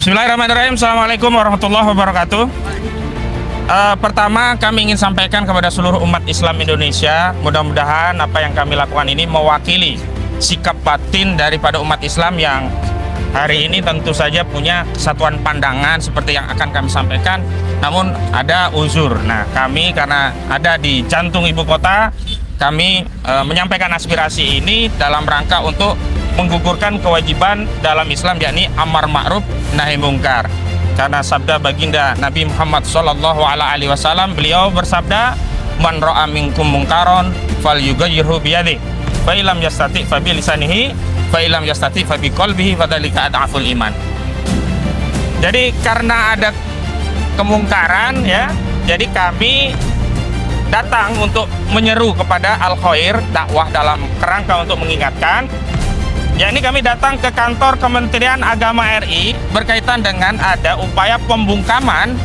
Bismillahirrahmanirrahim. Assalamualaikum warahmatullahi wabarakatuh. Pertama, kami ingin sampaikan kepada seluruh umat Islam Indonesia, mudah-mudahan apa yang kami lakukan ini mewakili sikap batin daripada umat Islam yang hari ini tentu saja punya kesatuan pandangan seperti yang akan kami sampaikan, namun ada uzur. Nah, kami karena ada di jantung ibu kota, kami menyampaikan aspirasi ini dalam rangka untuk menggugurkan kewajiban dalam Islam, yakni amar ma'ruf nahi mungkar. Karena sabda baginda Nabi Muhammad SAW, beliau bersabda, man ra'a minkum mungkaron falyughayyirhu biyadihi, fa illam yastati' fa bi lisanihi, fa illam yastati' fa bi qalbihi, fadzalika ad'aful iman. Jadi karena ada kemungkaran ya, jadi kami datang untuk menyeru kepada al-khair, dakwah dalam kerangka untuk mengingatkan. Ya, ini kami datang ke kantor Kementerian Agama RI berkaitan dengan ada upaya pembungkaman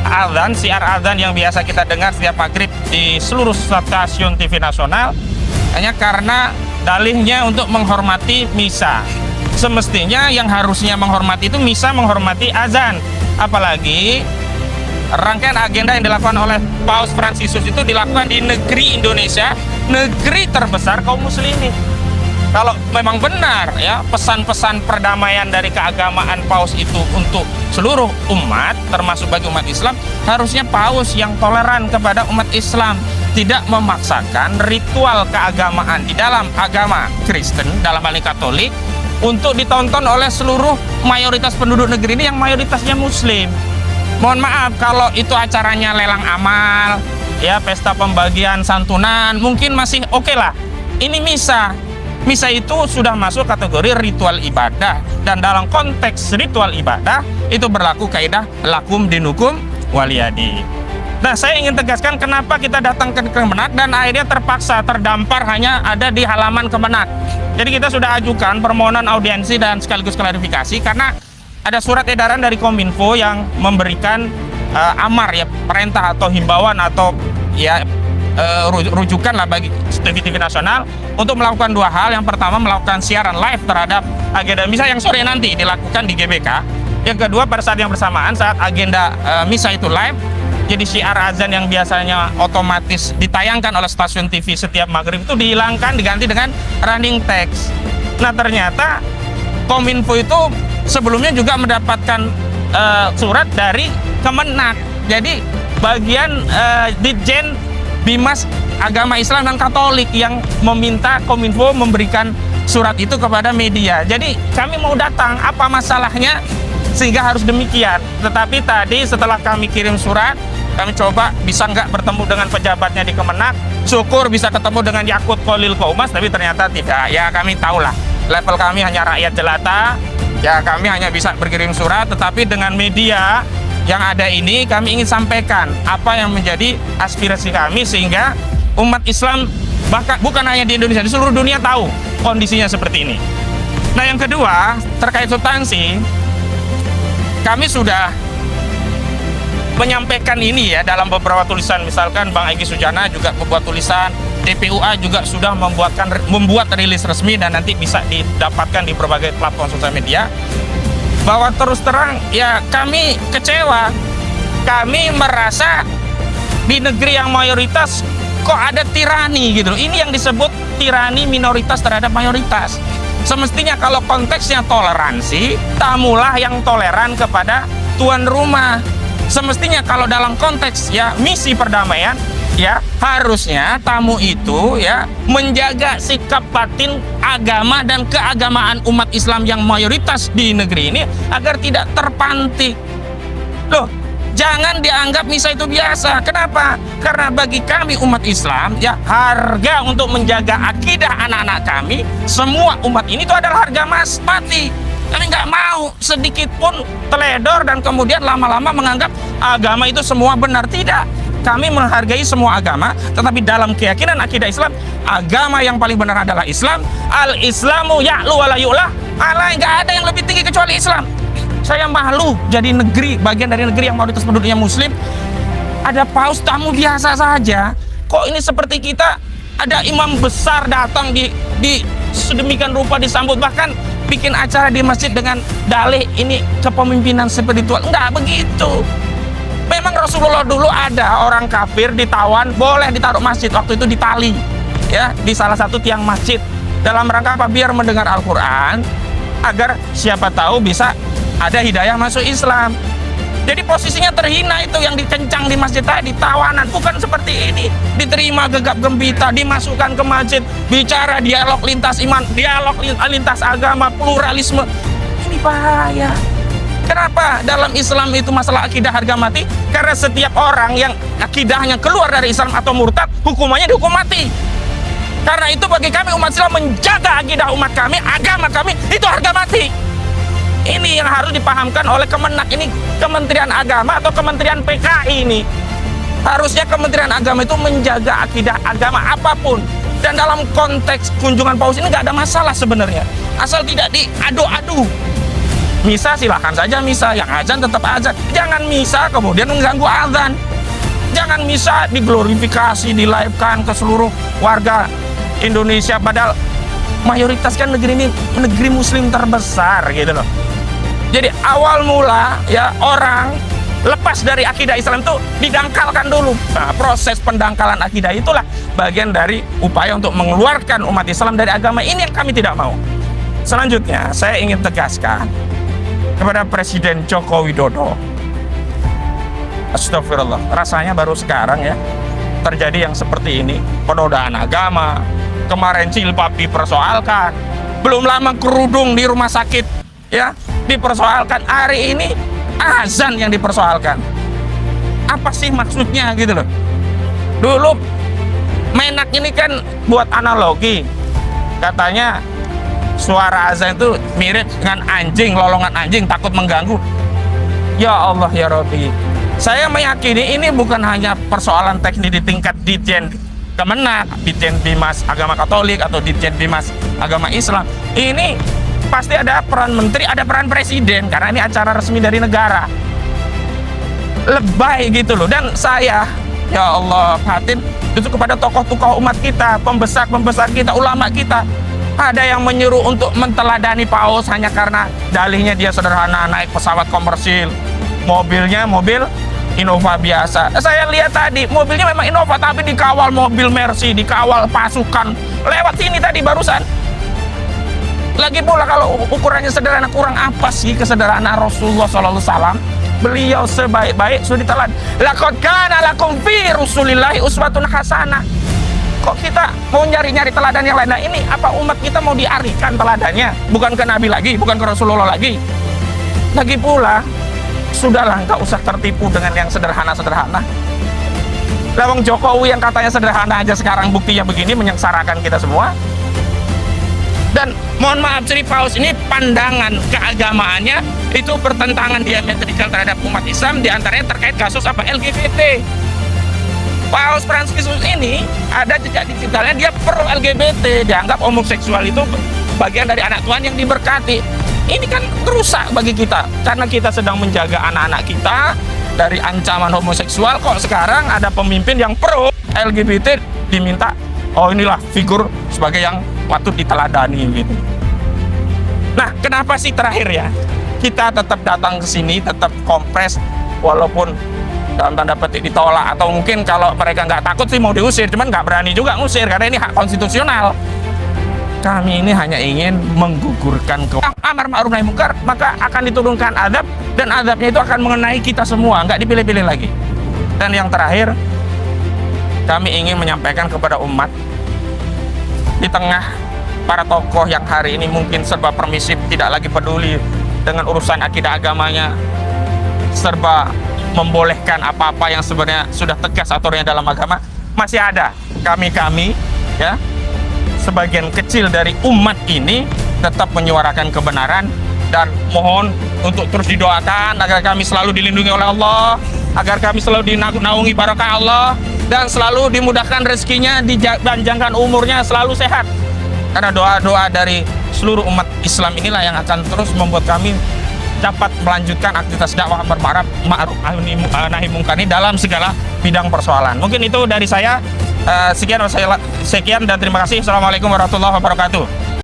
azan, siar azan yang biasa kita dengar setiap maghrib di seluruh stasiun TV nasional, hanya karena dalihnya untuk menghormati misa. Semestinya yang harusnya menghormati itu misa, menghormati azan. Apalagi rangkaian agenda yang dilakukan oleh Paus Fransiskus itu dilakukan di negeri Indonesia, negeri terbesar kaum muslimin. Kalau memang benar ya pesan-pesan perdamaian dari keagamaan Paus itu untuk seluruh umat, termasuk bagi umat Islam, harusnya Paus yang toleran kepada umat Islam, tidak memaksakan ritual keagamaan di dalam agama Kristen, dalam hal ini Katolik, untuk ditonton oleh seluruh mayoritas penduduk negeri ini yang mayoritasnya Muslim. Mohon maaf kalau itu acaranya lelang amal, ya pesta pembagian santunan, mungkin masih oke lah. Ini misa. Misa itu sudah masuk kategori ritual ibadah, dan dalam konteks ritual ibadah itu berlaku kaidah lakum dinukum waliyadi. Nah, saya ingin tegaskan kenapa kita datang ke Kemenak dan akhirnya terpaksa terdampar hanya ada di halaman Kemenak. Jadi kita sudah ajukan permohonan audiensi dan sekaligus klarifikasi karena ada surat edaran dari Kominfo yang memberikan amar ya, perintah atau himbauan atau ya rujukan lah bagi TV nasional untuk melakukan dua hal. Yang pertama, melakukan siaran live terhadap agenda misa yang sore nanti dilakukan di GBK. Yang kedua, pada saat yang bersamaan saat agenda misa itu live, jadi siar azan yang biasanya otomatis ditayangkan oleh stasiun TV setiap maghrib itu dihilangkan, diganti dengan running text. Nah, ternyata Kominfo itu sebelumnya juga mendapatkan surat dari Kemenak. Jadi bagian Ditjen Bimas Agama Islam dan Katolik yang meminta Kominfo memberikan surat itu kepada media. Jadi kami mau datang, apa masalahnya sehingga harus demikian. Tetapi tadi setelah kami kirim surat, kami coba bisa nggak bertemu dengan pejabatnya di Kemenak. Syukur bisa ketemu dengan Yakut Khalil Qaumas, tapi ternyata tidak. Ya kami tahulah, level kami hanya rakyat jelata. Ya kami hanya bisa berkirim surat, tetapi dengan media yang ada ini kami ingin sampaikan apa yang menjadi aspirasi kami sehingga umat Islam bahkan bukan hanya di Indonesia, di seluruh dunia tahu kondisinya seperti ini. Nah, yang kedua terkait substansi, kami sudah menyampaikan ini ya dalam beberapa tulisan, misalkan Bang Egy Sujana juga membuat tulisan, DPUA juga sudah membuat rilis resmi dan nanti bisa didapatkan di berbagai platform sosial media, bahwa terus terang ya kami kecewa. Kami merasa di negeri yang mayoritas kok ada tirani gitu. Ini yang disebut tirani minoritas terhadap mayoritas. Semestinya kalau konteksnya toleransi, tamulah yang toleran kepada tuan rumah. Semestinya kalau dalam konteks ya misi perdamaian, ya harusnya tamu itu ya menjaga sikap batin agama dan keagamaan umat Islam yang mayoritas di negeri ini agar tidak terpantik. Loh, jangan dianggap misa itu biasa. Kenapa? Karena bagi kami umat Islam ya harga untuk menjaga akidah anak-anak kami, semua umat ini itu adalah harga mati. Kami nggak mau sedikit pun teledor dan kemudian lama-lama menganggap agama itu semua benar. Tidak. Kami menghargai semua agama, tetapi dalam keyakinan akidah Islam, agama yang paling benar adalah Islam. Al-Islamu ya'lu wa la yu'la. Allah, nggak ada yang lebih tinggi kecuali Islam. Saya malu jadi negeri, bagian dari negeri yang mayoritas penduduknya Muslim. Ada paus tamu biasa saja. Kok ini seperti kita ada imam besar datang di sedemikian rupa disambut, bahkan bikin acara di masjid dengan dalih ini kepemimpinan spiritual. Enggak begitu. Memang Rasulullah dulu ada orang kafir ditawan, boleh ditaruh masjid, waktu itu di tali, ya, di salah satu tiang masjid. Dalam rangka apa? Biar mendengar Al-Quran, agar siapa tahu bisa ada hidayah masuk Islam. Jadi posisinya terhina itu yang dikencang di masjid tadi, tawanan. Bukan seperti ini, diterima gegap gempita, dimasukkan ke masjid, bicara dialog lintas iman, dialog lintas agama, pluralisme. Ini bahaya. Kenapa dalam Islam itu masalah akidah harga mati? Karena setiap orang yang akidahnya keluar dari Islam atau murtad, hukumannya dihukum mati. Karena itu bagi kami umat Islam menjaga akidah umat kami, agama kami, itu harga mati. Ini yang harus dipahamkan oleh Kemenak ini, Kementerian Agama atau Kementerian PKI ini. Harusnya Kementerian Agama itu menjaga akidah agama apapun. Dan dalam konteks kunjungan Paus ini nggak ada masalah sebenarnya. Asal tidak diadu-adu. Misa silahkan saja misa, yang azan tetap azan. Jangan misa kemudian mengganggu azan. Jangan misa diglorifikasi, di-live-kan ke seluruh warga Indonesia. Padahal mayoritas kan negeri ini negeri muslim terbesar gitu loh. Jadi awal mula ya orang lepas dari akidah Islam itu didangkalkan dulu. Nah, proses pendangkalan akidah itulah bagian dari upaya untuk mengeluarkan umat Islam dari agama ini yang kami tidak mau. Selanjutnya saya ingin tegaskan kepada Presiden Joko Widodo. Astagfirullah, rasanya baru sekarang ya terjadi yang seperti ini. Penodaan agama, kemarin jilbab dipersoalkan, belum lama kerudung di rumah sakit ya dipersoalkan, hari ini azan yang dipersoalkan. Apa sih maksudnya gitu loh. Dulu Menak ini kan buat analogi, katanya suara azan itu mirip dengan anjing, lolongan anjing, takut mengganggu. Ya Allah ya Rabbi, saya meyakini ini bukan hanya persoalan teknis di tingkat Ditjen Kemenak, Ditjen Bimas Agama Katolik atau Ditjen Bimas Agama Islam. Ini pasti ada peran menteri, ada peran presiden, karena ini acara resmi dari negara. Lebay gitu loh. Dan saya, ya Allah, Fatin, itu kepada tokoh-tokoh umat kita, pembesar-pembesar kita, ulama kita. Ada yang menyuruh untuk menteladani Paus hanya karena dalihnya dia sederhana, naik pesawat komersil, mobilnya mobil Innova biasa. Saya lihat tadi mobilnya memang Innova, tapi dikawal mobil Mercy, dikawal pasukan lewat sini tadi barusan. Lagi pula kalau ukurannya sederhana, kurang apa sih kesederhanaan Rasulullah SAW? Beliau sebaik-baik sudah ditelan. Laqad kana lakum fi Rasulillahi uswatun hasanah. Kok kita mau nyari-nyari teladan yang lain? Nah ini apa umat kita mau diarikan teladannya? Bukan ke Nabi lagi, bukan ke Rasulullah lagi. Lagi pula, sudahlah, nggak usah tertipu dengan yang sederhana-sederhana. Lawang Jokowi yang katanya sederhana aja sekarang buktinya begini, menyengsarakan kita semua. Dan mohon maaf, Sri Paus ini pandangan keagamaannya itu bertentangan diametrikal terhadap umat Islam, diantaranya terkait kasus apa LGBT. Paus Franciscus ini ada jejak digitalnya, dia pro LGBT, dianggap homoseksual itu bagian dari anak Tuhan yang diberkati. Ini kan merusak bagi kita, karena kita sedang menjaga anak-anak kita dari ancaman homoseksual. Kok sekarang ada pemimpin yang pro LGBT diminta, oh inilah figur sebagai yang patut diteladani gitu. Nah, kenapa sih terakhir ya kita tetap datang ke sini, tetap kompres, walaupun dalam tanda petik ditolak, atau mungkin kalau mereka nggak takut sih mau diusir, cuman nggak berani juga ngusir karena ini hak konstitusional. Kami ini hanya ingin menggugurkan ke amar ma'ruf nahi munkar, maka akan diturunkan azab, dan azabnya itu akan mengenai kita semua, nggak dipilih-pilih lagi. Dan yang terakhir, kami ingin menyampaikan kepada umat, di tengah para tokoh yang hari ini mungkin serba permisif, tidak lagi peduli dengan urusan akidah agamanya, serba membolehkan apa-apa yang sebenarnya sudah tegas aturannya dalam agama, masih ada kami ya, sebagian kecil dari umat ini tetap menyuarakan kebenaran, dan mohon untuk terus didoakan agar kami selalu dilindungi oleh Allah, agar kami selalu dinaungi barakah Allah, dan selalu dimudahkan rezekinya, dipanjangkan umurnya, selalu sehat. Karena doa-doa dari seluruh umat Islam inilah yang akan terus membuat kami dapat melanjutkan aktivitas dakwah ma'ruf nahi munkar ini dalam segala bidang persoalan. Mungkin itu dari saya. Sekian dan terima kasih. Assalamualaikum warahmatullahi wabarakatuh.